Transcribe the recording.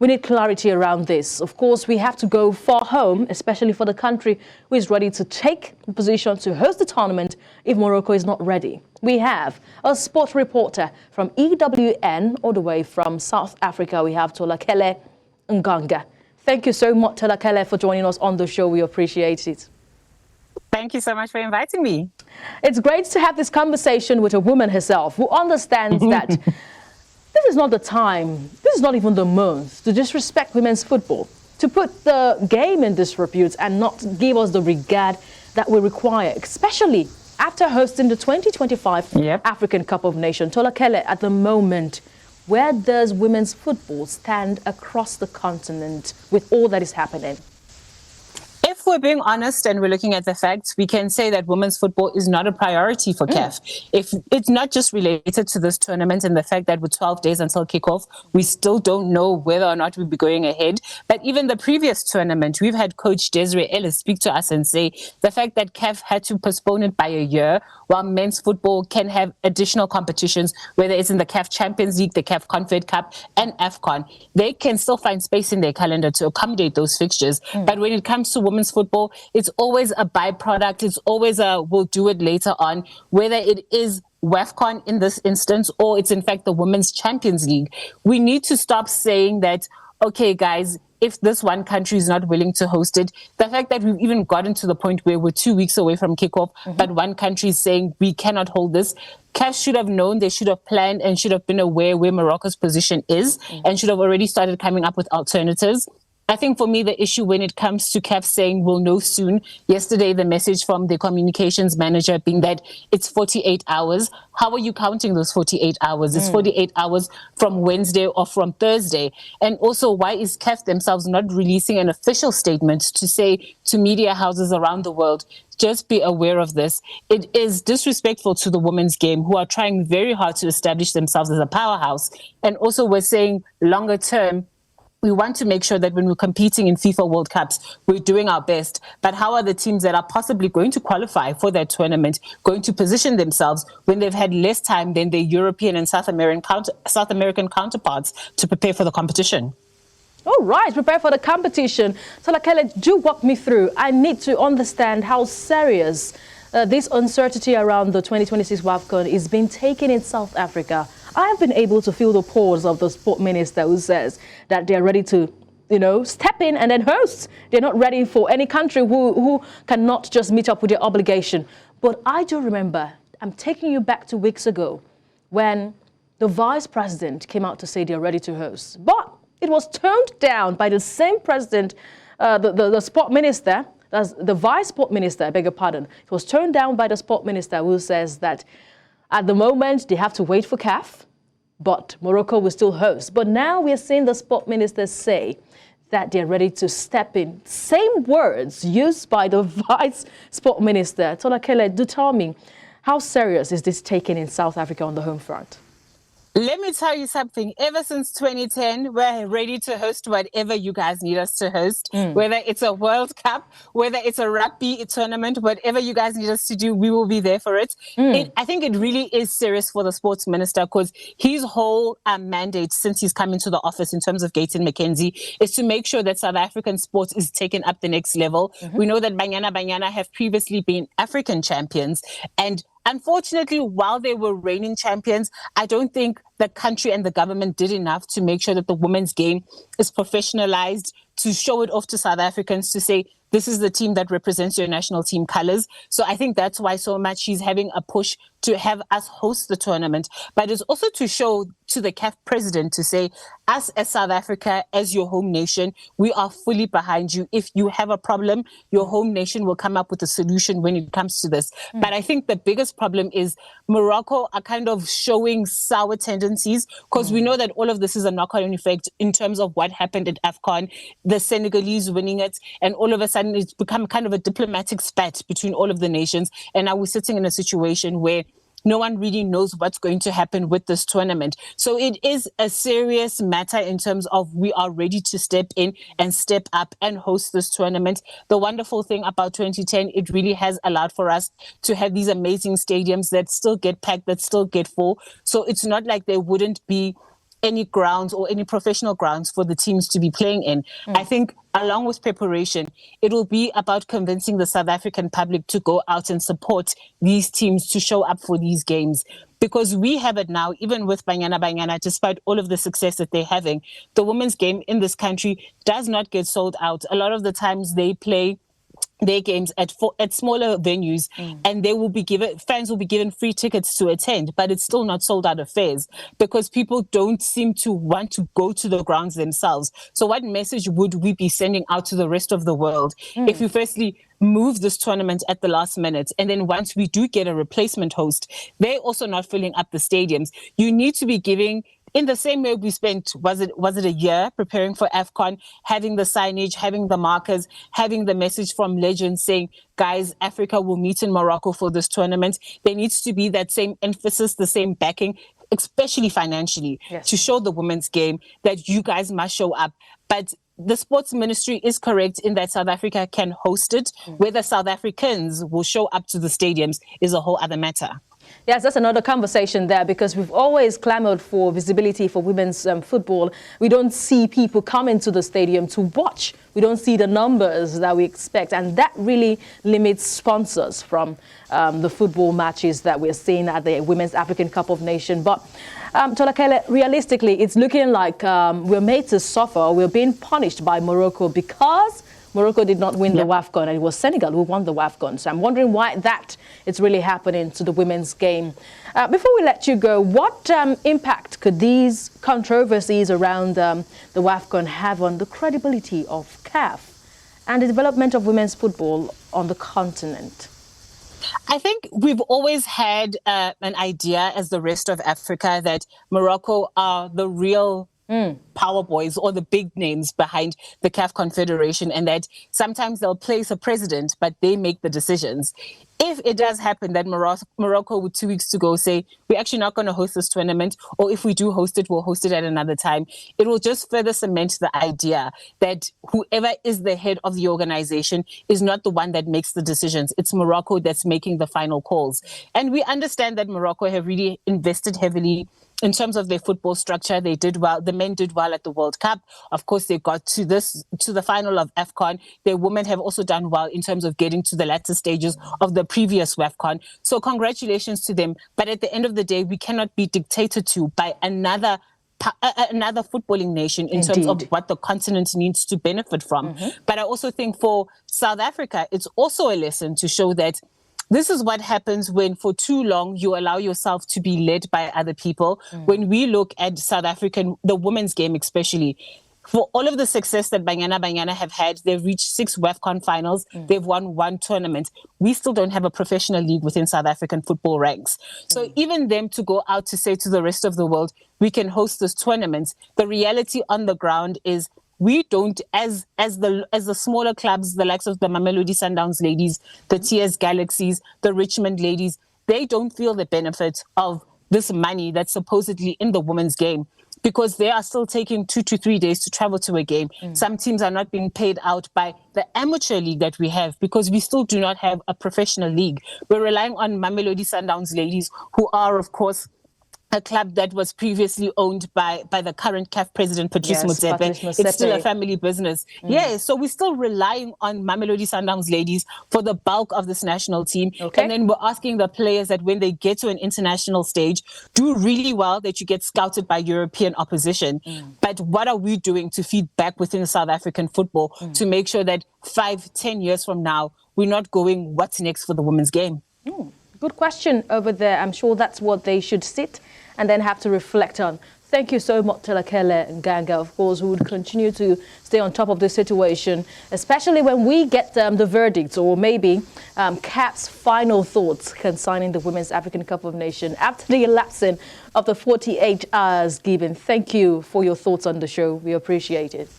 We need clarity around this. Of course, we have to go far home, especially for the country who is ready to take the position to host the tournament if Morocco is not ready. We have a sport reporter from EWN all the way from South Africa. We have Tholakele Mnganga. Thank you so much, Tholakele, for joining us on the show. We appreciate it. Thank you so much for inviting me. It's great to have this conversation with a woman herself who understands that this is not the time, this is not even the month to disrespect women's football, to put the game in disrepute and not give us the regard that we require, especially after hosting the 2025 African Cup of Nations. Tholakele, at the moment, where does women's football stand across the continent with all that is happening? If we're being honest and we're looking at the facts, we can say that women's football is not a priority for CAF. If it's not just related to this tournament and the fact that with 12 days until kickoff, we still don't know whether or not we'll be going ahead. But even the previous tournament, we've had Coach Desiree Ellis speak to us and say the fact that CAF had to postpone it by a year, while men's football can have additional competitions, whether it's in the CAF Champions League, the CAF Confed Cup, and AFCON, they can still find space in their calendar to accommodate those fixtures. But when it comes to women's football, it's always a byproduct. It's always a we'll do it later on, whether it is WAFCON in this instance or it's in fact the Women's Champions League. We need to stop saying that, okay, guys, if this one country is not willing to host it, the fact that we've even gotten to the point where we're 2 weeks away from kickoff, but one country is saying we cannot hold this. CAF should have known, they should have planned and should have been aware where Morocco's position is and should have already started coming up with alternatives. I think for me, the issue when it comes to CAF saying we'll know soon, yesterday the message from the communications manager being that it's 48 hours. How are you counting those 48 hours? It's 48 hours from Wednesday or from Thursday. And also, why is CAF themselves not releasing an official statement to say to media houses around the world, just be aware of this. It is disrespectful to the women's game who are trying very hard to establish themselves as a powerhouse. And also we're saying longer term, we want to make sure that when we're competing in FIFA World Cups, we're doing our best. But how are the teams that are possibly going to qualify for that tournament going to position themselves when they've had less time than their European and South American counterparts to prepare for the competition? All right, prepare for the competition. Tholakele, do walk me through. I need to understand how serious this uncertainty around the 2026 WAFCON is being taken in South Africa. I have been able to feel the pause of the sport minister who says that they're ready to, step in and then host. They're not ready for any country who cannot just meet up with their obligation. But I do remember, I'm taking you back to weeks ago when the vice president came out to say they're ready to host. But it was toned down by the same president, the sport minister, that's the vice sport minister, I beg your pardon. It was toned down by the sport minister who says that at the moment, they have to wait for CAF, but Morocco will still host. But now we're seeing the sport minister say that they're ready to step in. Same words used by the vice sport minister. Tholakele, do tell me, how serious is this taken in South Africa on the home front? Let me tell you something. Ever since 2010, we're ready to host whatever you guys need us to host, whether it's a World Cup, whether it's a rugby tournament, whatever you guys need us to do, we will be there for it. I think it really is serious for the sports minister because his whole mandate since he's come into the office in terms of Gayton McKenzie is to make sure that South African sports is taken up the next level. We know that Banyana have previously been African champions, and unfortunately, while they were reigning champions, I don't think the country and the government did enough to make sure that the women's game is professionalized, to show it off to South Africans, to say, this is the team that represents your national team colors. So I think that's why so much she's having a push to have us host the tournament. But it's also to show to the CAF president to say, us as South Africa, as your home nation, we are fully behind you. If you have a problem, your home nation will come up with a solution when it comes to this. But I think the biggest problem is Morocco are kind of showing sour tendencies because we know that all of this is a knock-on effect in terms of what happened at AFCON, the Senegalese winning it, and all of a sudden it's become kind of a diplomatic spat between all of the nations. And now we're sitting in a situation where no one really knows what's going to happen with this tournament. So it is a serious matter in terms of we are ready to step in and step up and host this tournament. The wonderful thing about 2010, it really has allowed for us to have these amazing stadiums that still get packed, that still get full. So it's not like there wouldn't be any grounds or any professional grounds for the teams to be playing in. I think along with preparation, it will be about convincing the South African public to go out and support these teams to show up for these games. Because we have it now, even with Banyana, despite all of the success that they're having, the women's game in this country does not get sold out. A lot of the times they play their games at smaller venues, and fans will be given free tickets to attend, but it's still not sold out affairs because people don't seem to want to go to the grounds themselves. So what message would we be sending out to the rest of the world if you firstly move this tournament at the last minute, and then once we do get a replacement host, they're also not filling up the stadiums? You need to be giving, in the same way we spent, was it a year preparing for AFCON, having the signage, having the markers, having the message from legends saying, guys, Africa will meet in Morocco for this tournament. There needs to be that same emphasis, the same backing, especially financially, to show the women's game that you guys must show up. But the sports ministry is correct in that South Africa can host it. Whether South Africans will show up to the stadiums is a whole other matter. Yes, that's another conversation there, because we've always clamored for visibility for women's football. We don't see people coming to the stadium to watch. We don't see the numbers that we expect, and that really limits sponsors from the football matches that we're seeing at the Women's African Cup of Nations. But Tholakele, realistically, it's looking like we're made to suffer. We're being punished by Morocco because Morocco did not win the WAFCON, and it was Senegal who won the WAFCON. So I'm wondering why that is really happening to the women's game. Before we let you go, what impact could these controversies around the WAFCON have on the credibility of CAF and the development of women's football on the continent? I think we've always had an idea, as the rest of Africa, that Morocco are the real power boys or the big names behind the CAF Confederation, and that sometimes they'll place a president, but they make the decisions. If it does happen that Morocco, with 2 weeks to go, say, we're actually not going to host this tournament, or if we do host it, we'll host it at another time, it will just further cement the idea that whoever is the head of the organization is not the one that makes the decisions. It's Morocco that's making the final calls. And we understand that Morocco have really invested heavily in terms of their football structure. They did well. The men did well at the World Cup. Of course, they got to the final of AFCON. Their women have also done well in terms of getting to the latter stages of the previous WAFCON. So congratulations to them. But at the end of the day, we cannot be dictated to by another footballing nation in terms of what the continent needs to benefit from. But I also think for South Africa, it's also a lesson to show that this is what happens when for too long you allow yourself to be led by other people. When we look at South African, the women's game especially, for all of the success that Banyana have had, they've reached 6 WAFCON finals, they've won 1 tournament. We still don't have a professional league within South African football ranks. So even them to go out to say to the rest of the world, we can host this tournament, the reality on the ground is we don't, as the smaller clubs, the likes of the Mamelodi Sundowns ladies, the TS Galaxies, the Richmond ladies, they don't feel the benefit of this money that's supposedly in the women's game, because they are still taking 2 to 3 days to travel to a game. Some teams are not being paid out by the amateur league that we have, because we still do not have a professional league. We're relying on Mamelodi Sundowns ladies, who are, of course, a club that was previously owned by the current CAF president, Patrice Motsepe. It's still a family business. So we're still relying on Mamelodi Sundowns ladies for the bulk of this national team. And then we're asking the players that when they get to an international stage, do really well, that you get scouted by European opposition. But what are we doing to feed back within South African football to make sure that 5-10 years from now, we're not going, what's next for the women's game? Good question over there. I'm sure that's what they should sit and then have to reflect on. Thank you so much, Tholakele Mnganga. Of course, we would continue to stay on top of the situation, especially when we get the verdict, or maybe CAF's final thoughts concerning the Women's African Cup of Nations after the elapsing of the 48 hours given. Thank you for your thoughts on the show. We appreciate it.